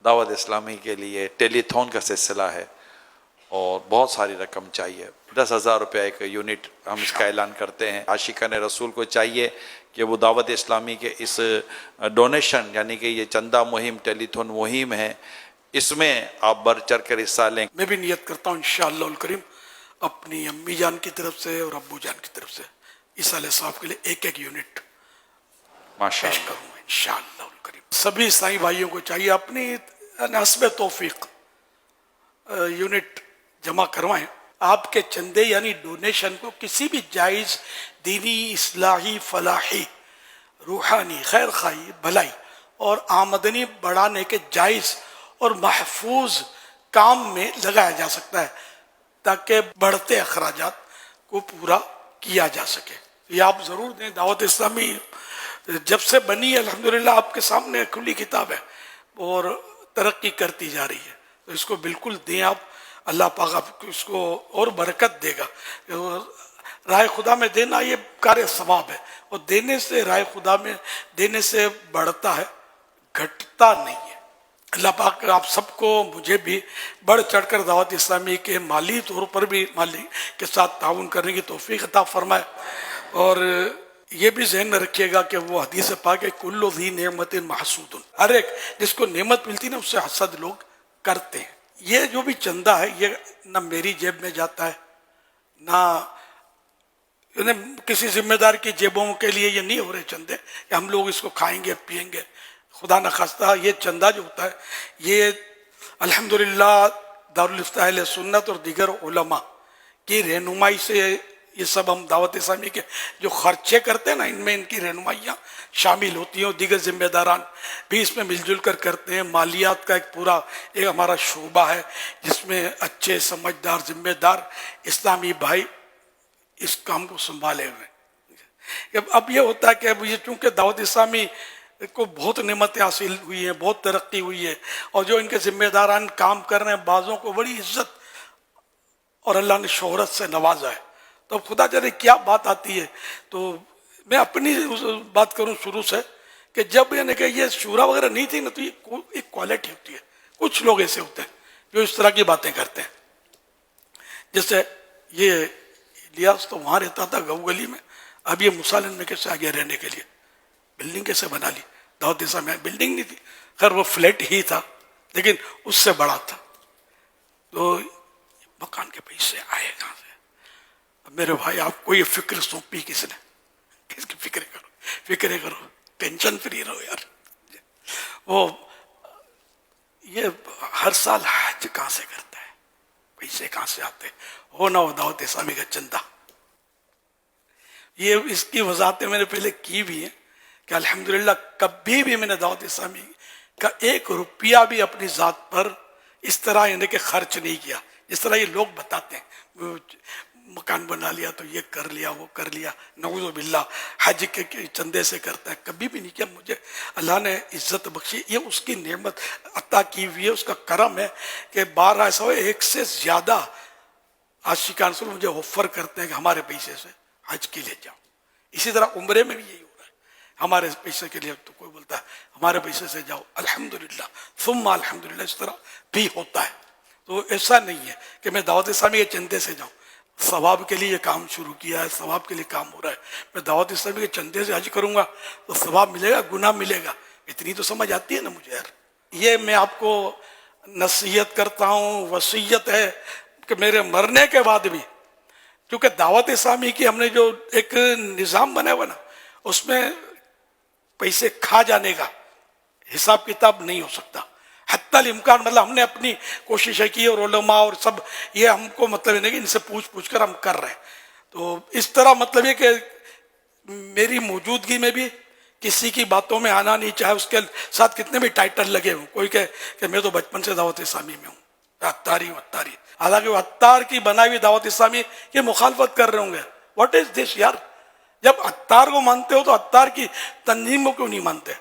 دعوت اسلامی کے لیے ٹیلی تھون کا سلسلہ ہے اور بہت ساری رقم چاہیے. 10,000 روپیہ ایک یونٹ ہم اس کا اعلان کرتے ہیں. عاشقان رسول کو چاہیے کہ وہ دعوت اسلامی کے اس ڈونیشن یعنی کہ یہ چندہ مہم ٹیلی تھون مہم ہے، اس میں آپ بڑھ چڑھ کر حصہ لیں. میں بھی نیت کرتا ہوں انشاءاللہ الکریم اپنی امی جان کی طرف سے اور ابو جان کی طرف سے عیسیٰ صاحب کے لیے ایک یونٹ ماشاء پیش اللہ. کروں گا انشاءاللہ الکریم. سبھی عیسائی بھائیوں کو چاہیے اپنی حسب توفیق یونٹ جمع کروائیں. آپ کے چندے یعنی ڈونیشن کو کسی بھی جائز دینی، اصلاحی، فلاحی، روحانی، خیر خواہی، بھلائی اور آمدنی بڑھانے کے جائز اور محفوظ کام میں لگایا جا سکتا ہے تاکہ بڑھتے اخراجات کو پورا کیا جا سکے. یہ آپ ضرور دیں. دعوت اسلامی جب سے بنی ہے الحمدللہ آپ کے سامنے کھلی کتاب ہے اور ترقی کرتی جا رہی ہے، تو اس کو بالکل دیں آپ. اللہ پاک آپ کو اس کو اور برکت دے گا. رائے خدا میں دینا یہ کار ثواب ہے، اور دینے سے رائے خدا میں دینے سے بڑھتا ہے، گھٹتا نہیں ہے. اللہ پاک آپ سب کو، مجھے بھی بڑھ چڑھ کر دعوت اسلامی کے مالی طور پر بھی مالی کے ساتھ تعاون کرنے کی توفیق عطا فرمائے. اور یہ بھی ذہن میں رکھیے گا کہ وہ حدیث پاک ہے کل ذی نعمت محسود، ہر ایک جس کو نعمت ملتی نا اس سے حسد لوگ کرتے ہیں. یہ جو بھی چندہ ہے یہ نہ میری جیب میں جاتا ہے نہ کسی ذمہ دار کی جیبوں کے لیے. یہ نہیں ہو رہے چندے کہ ہم لوگ اس کو کھائیں گے پئیں گے. خدا نخواستہ یہ چندہ جو ہوتا ہے یہ الحمدللہ دارالفتہ اہل سنت اور دیگر علماء کی رہنمائی سے یہ سب ہم دعوت اسلامی کے جو خرچے کرتے ہیں نا ان میں ان کی رہنمائیاں شامل ہوتی ہیں، اور دیگر ذمہ داران بھی اس میں مل جل کر کرتے ہیں. مالیات کا ایک پورا ایک ہمارا شعبہ ہے جس میں اچھے سمجھدار ذمہ دار اسلامی بھائی اس کام کو سنبھالے ہوئے. اب یہ ہوتا ہے کہ اب یہ چونکہ دعوت اسلامی کو بہت نعمتیں حاصل ہوئی ہیں، بہت ترقی ہوئی ہے، اور جو ان کے ذمہ داران کام کر رہے ہیں بعضوں کو بڑی عزت اور اللہ نے شہرت سے نوازا ہے. تو اب خدا جانے کیا بات آتی ہے. تو میں اپنی بات کروں شروع سے کہ جب یعنی کہ یہ شورا وغیرہ نہیں تھی نا تو یہ ایک کوالٹی ہوتی ہے. کچھ لوگ ایسے ہوتے ہیں جو اس طرح کی باتیں کرتے ہیں. جیسے یہ الیاس تو وہاں رہتا تھا گو گلی میں، اب یہ مسالن میں کیسے آگے رہنے کے لیے بلڈنگ کیسے بنا لی. دعوت اسلامی میں بلڈنگ نہیں تھی، خیر وہ فلیٹ ہی تھا لیکن اس سے بڑا تھا. تو مکان کے پیسے آئے کہاں سے؟ اب میرے بھائی آپ کو یہ فکر سونپی کس نے؟ کس کی فکر کرو؟ فکریں کرو، ٹینشن فری رہو یار. وہ یہ ہر سال حج کہاں سے کرتا ہے؟ پیسے کہاں سے آتے؟ ہو نہ ہو دعوت اسلامی کا چندہ. یہ اس کی وضاحتیں میں نے پہلے کی بھی ہیں کہ الحمدللہ کبھی بھی میں نے دعوت اسلامی کا 1 روپیہ بھی اپنی ذات پر اس طرح یعنی کہ خرچ نہیں کیا جس طرح یہ لوگ بتاتے ہیں. مکان بنا لیا تو یہ کر لیا وہ کر لیا، نعوذ باللہ حج کے چندے سے کرتا ہے. کبھی بھی نہیں کیا. مجھے اللہ نے عزت بخشی، یہ اس کی نعمت عطا کی ہوئی ہے، اس کا کرم ہے کہ بار ایسا ہو 1 سے زیادہ عاشقان رسول مجھے آفر کرتے ہیں کہ ہمارے پیسے سے حج کے لیے جاؤ. اسی طرح عمرے میں بھی یہی ہو رہا ہے، ہمارے پیسے کے لیے تو کوئی بولتا ہے ہمارے پیسے سے جاؤ. الحمدللہ ثم الحمدللہ اس طرح بھی ہوتا ہے. تو ایسا نہیں ہے کہ میں دعوت اسلامی کے چندے سے جاؤں. ثواب کے لیے یہ کام شروع کیا ہے، ثواب کے لیے کام ہو رہا ہے. میں دعوت اسلامی کے چندے سے حج کروں گا تو ثواب ملے گا، گناہ ملے گا. اتنی تو سمجھ آتی ہے نا مجھے یار. یہ میں آپ کو نصیحت کرتا ہوں، وصیت ہے کہ میرے مرنے کے بعد بھی، کیونکہ دعوت اسلامی کی ہم نے جو ایک نظام بنا ہوا نا اس میں پیسے کھا جانے کا حساب کتاب نہیں ہو سکتا. حتی الامکان مطلب ہم نے اپنی کوششیں کی اور علماء اور سب یہ ہم کو مطلب نہیں کہ ان سے پوچھ کر ہم کر رہے ہیں. تو اس طرح مطلب یہ کہ میری موجودگی میں بھی کسی کی باتوں میں آنا نہیں، چاہے اس کے ساتھ کتنے بھی ٹائٹل لگے ہوں. کوئی کہ میں تو بچپن سے دعوت اسلامی میں ہوں، عطاری ہوں عطاری، حالانکہ وہ عطار کی بنائی ہوئی دعوت اسلامی کی مخالفت کر رہے ہوں گے. واٹ از دس یار؟ جب عطار کو مانتے ہو تو عطار کی تنظیم کو کیوں نہیں مانتے؟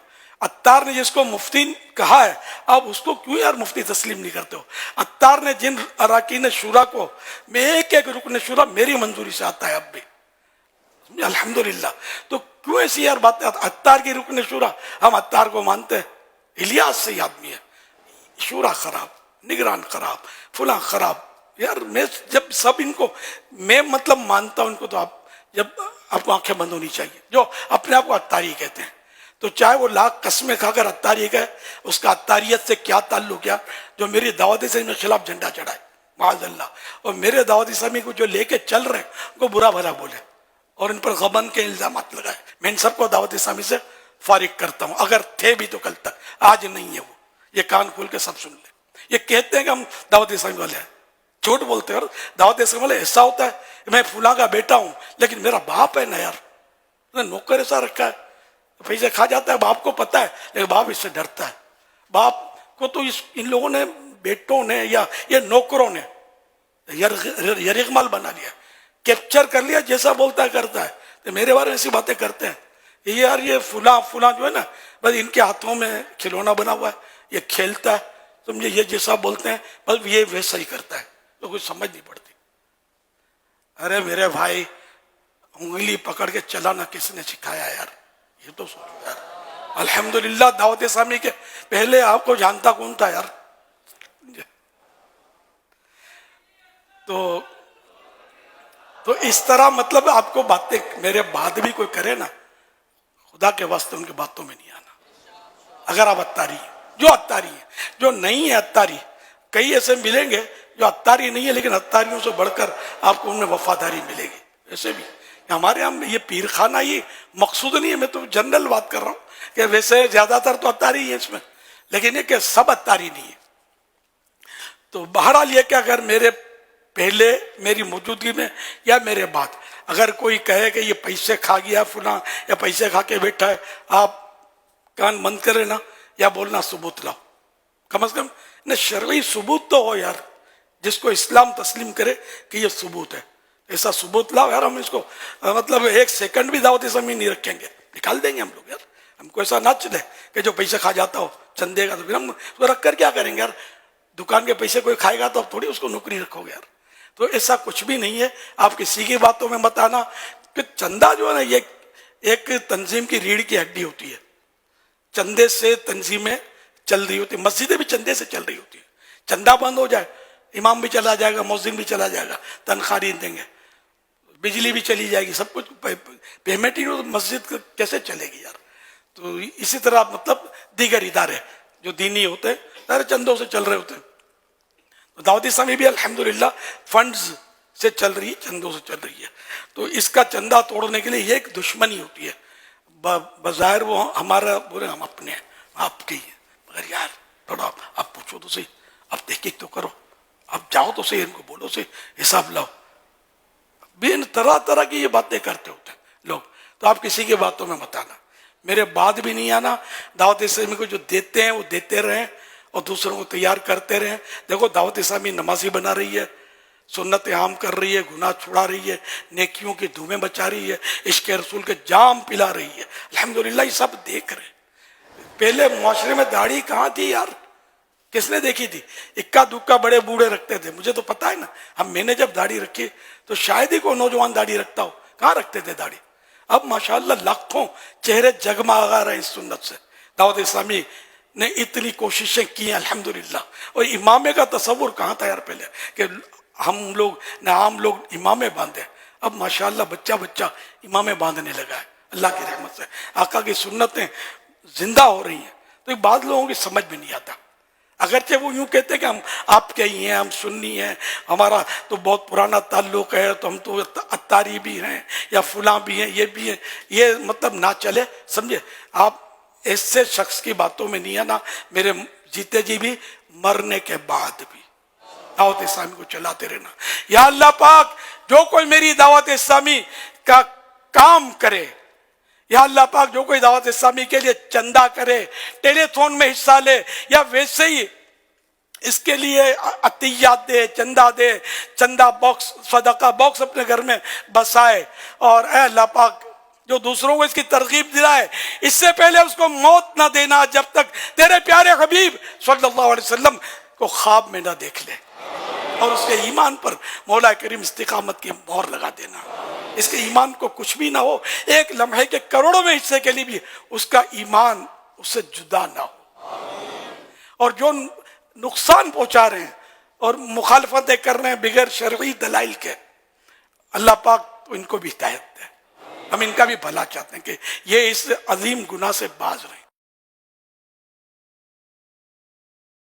عطار نے جس کو مفتی کہا ہے آپ اس کو کیوں یار مفتی تسلیم نہیں کرتے ہو؟ عطار نے جن اراکین شورا کو میں ایک رکن شورا میری منظوری سے آتا ہے اب بھی الحمدللہ. تو کیوں ایسی یار بات؟ عطار کی رکن شورا ہم عطار کو مانتے ہیں. الیاس سے آدمی ہے، شورا خراب، نگران خراب، فلاں خراب. یار میں جب سب ان کو میں مطلب مانتا ہوں ان کو، تو آپ کو آنکھیں بند ہونی چاہیے جو اپنے آپ کو عطاری کہتے ہیں. تو چاہے وہ لاکھ قسمیں کھا کر عطاری ہے، اس کا عطاریت سے کیا تعلق کیا؟ جو میری دعوت اسلامی کے خلاف جھنڈا چڑھائے معاذ اللہ، اور میرے دعوت اسلامی کو جو لے کے چل رہے ہیں ان کو برا بھلا بولے اور ان پر غبن کے الزامات لگائے. میں ان سب کو دعوت اسلامی سے فارغ کرتا ہوں. اگر تھے بھی تو کل تک، آج نہیں ہے وہ. یہ کان کھول کے سب سن لیں. یہ کہتے ہیں کہ ہم دعوت اسلامی والے ہیں، جھوٹ بولتے ہیں. اور دعوت اسلامی والے ایسا ہوتا ہے میں فلاں کا بیٹا ہوں لیکن میرا باپ ہے نا یار، نوکر ایسا رکھا ہے، پیسے کھا جاتا ہے، باپ کو پتا ہے لیکن باپ اس سے ڈرتا ہے. باپ کو تو ان لوگوں نے، بیٹوں نے یا یہ نوکروں نے یرغمال بنا لیا، کیپچر کر لیا، جیسا بولتا ہے کرتا ہے. تو میرے بارے میں ایسی باتیں کرتے ہیں یار، یہ فلاں جو ہے نا، بس ان کے ہاتھوں میں کھلونا بنا ہوا ہے، یہ کھیلتا ہے سمجھے، یہ جیسا بولتے ہیں بس یہ ویسا ہی کرتا ہے. تو کچھ سمجھ نہیں پڑتی. ارے میرے بھائی، انگلی پکڑ کے چلانا کس نے سکھایا یار؟ یہ تو سوچو یار. الحمدللہ دعوت اسلامی کے پہلے آپ کو جانتا کون تھا یار؟ تو اس طرح مطلب آپ کو باتیں میرے بعد بھی کوئی کرے نا، خدا کے واسطے ان کی باتوں میں نہیں آنا. اگر آپ عطاری ہیں، جو عطاری ہیں، جو نہیں ہے عطاری، کئی ایسے ملیں گے جو عطاری نہیں ہے لیکن عطاریوں سے بڑھ کر آپ کو ان میں وفاداری ملے گی. ایسے بھی ہمارے یہاں یہ پیر خانہ یہ مقصود نہیں ہے، میں تو جنرل بات کر رہا ہوں کہ ویسے زیادہ تر تو عطاری ہے اس میں، لیکن یہ کہ سب عطاری نہیں ہے. تو بہرحال یہ کہ اگر میرے پہلے میری موجودگی میں یا میرے بعد اگر کوئی کہے کہ یہ پیسے کھا گیا فلاں یا پیسے کھا کے بیٹھا ہے، آپ کان بند کرے نا، یا بولنا ثبوت لاؤ. کم از کم نہ شرعی ثبوت تو ہو یار، جس کو اسلام تسلیم کرے کہ یہ ثبوت ہے. ایسا ثبوت لاؤ یار. ہم اس کو مطلب ایک سیکنڈ بھی دعوت اسلامی نہیں رکھیں گے، نکال دیں گے ہم لوگ یار. ہم کو ایسا نہ چلے کہ جو پیسے کھا جاتا ہو چندے کا، تو پھر ہم اس کو رکھ کر کیا کریں گے یار؟ دکان کے پیسے کوئی کھائے گا تو اب تھوڑی اس کو نوکری رکھو گے یار. تو ایسا کچھ بھی نہیں ہے. آپ کسی کی باتوں میں مت آنا کہ چندہ جو ہے نا، یہ ایک تنظیم کی ریڑھ کی ہڈی ہوتی ہے. چندے سے تنظیمیں چل رہی ہوتی، مسجدیں بھی چندے سے چل رہی ہوتی ہیں. چندہ بند ہو جائے، امام بھی چلا جائے گا، مؤذن بھی چلا جائے گا، تنخواہ نہیں دیں گے، بجلی بھی چلی جائے گی، سب کچھ پیمنٹ ہی. مسجد کیسے چلے گی یار؟ تو اسی طرح مطلب دیگر ادارے جو دینی ہوتے ہیں سارے چندوں سے چل رہے ہوتے ہیں. دعوت اسلامی بھی الحمدللہ فنڈز سے چل رہی ہے، چندوں سے چل رہی ہے. تو اس کا چندہ توڑنے کے لیے یہ ایک دشمنی ہوتی ہے. بظاہر وہ ہمارا بولے ہم اپنے ہیں، آپ کے ہی ہیں، مگر یار تھوڑا آپ پوچھو تو صحیح، آپ تحقیق تو کرو، آپ جاؤ تو صحیح، ان کو بولو صحیح، حساب لاؤ. بے طرح طرح کی یہ باتیں کرتے ہوتے ہیں لوگ. تو آپ کسی کی باتوں میں مت آنا، میرے بعد بھی نہیں آنا. دعوت اسلامی کو جو دیتے ہیں وہ دیتے رہیں اور دوسروں کو تیار کرتے رہیں. دیکھو دعوت اسلامی نمازی بنا رہی ہے، سنت عام کر رہی ہے، گناہ چھڑا رہی ہے، نیکیوں کی دھومیں بچا رہی ہے، عشق رسول کے جام پلا رہی ہے. الحمدللہ یہ سب دیکھ رہے ہیں. پہلے معاشرے میں داڑھی کہاں تھی یار؟ کس نے دیکھی تھی؟ اکا دکا بڑے بوڑھے رکھتے تھے. مجھے تو پتا ہے نا، میں نے جب داڑھی رکھی تو شاید ہی کوئی نوجوان داڑھی رکھتا ہو. کہاں رکھتے تھے داڑھی؟ اب ماشاءاللہ لاکھوں چہرے جگمگا رہے ہیں اس سنت سے. دعوت اسلامی نے اتنی کوششیں کی ہیں الحمدللہ. اور امامے کا تصور کہاں تھا یار پہلے کہ ہم لوگ نہ عام لوگ امامے باندھے. اب ماشاءاللہ بچہ بچہ امامے باندھنے لگا ہے اللہ کی رحمت سے. آقا کی سنتیں زندہ ہو رہی ہیں. تو بعض لوگوں کی سمجھ میں نہیں آتا. اگرچہ وہ یوں کہتے ہیں کہ ہم آپ کے ہی ہیں، ہم سنی ہیں، ہمارا تو بہت پرانا تعلق ہے، تو ہم تو عطاری بھی ہیں یا فلاں بھی ہیں، یہ بھی ہیں. یہ مطلب نہ چلے سمجھے. آپ ایسے شخص کی باتوں میں نہیں آنا. میرے جیتے جی بھی، مرنے کے بعد بھی دعوت اسلامی کو چلاتے رہنا. یا اللہ پاک جو کوئی میری دعوت اسلامی کا کام کرے، یا اللہ پاک جو کوئی دعوت اسلامی کے لیے چندہ کرے، ٹیلی تھون میں حصہ لے، یا ویسے ہی اس کے لیے عطیات دے، چندہ دے، چندہ باکس، صدقہ باکس اپنے گھر میں بسائے، اور اے اللہ پاک جو دوسروں کو اس کی ترغیب دلائے، اس سے پہلے اس کو موت نہ دینا جب تک تیرے پیارے حبیب صلی اللہ علیہ وسلم کو خواب میں نہ دیکھ لے، اور اس کے ایمان پر مولا کریم استقامت کی مہر لگا دینا. اس کے ایمان کو کچھ بھی نہ ہو، ایک لمحے کے کروڑوں میں حصے کے لیے بھی اس کا ایمان اس سے جدا نہ ہو. اور جو نقصان پہنچا رہے ہیں اور مخالفتیں کر رہے ہیں بغیر شرعی دلائل کے، اللہ پاک تو ان کو بھی ہدایت دے. ہم ان کا بھی بھلا چاہتے ہیں کہ یہ اس عظیم گناہ سے باز رہیں.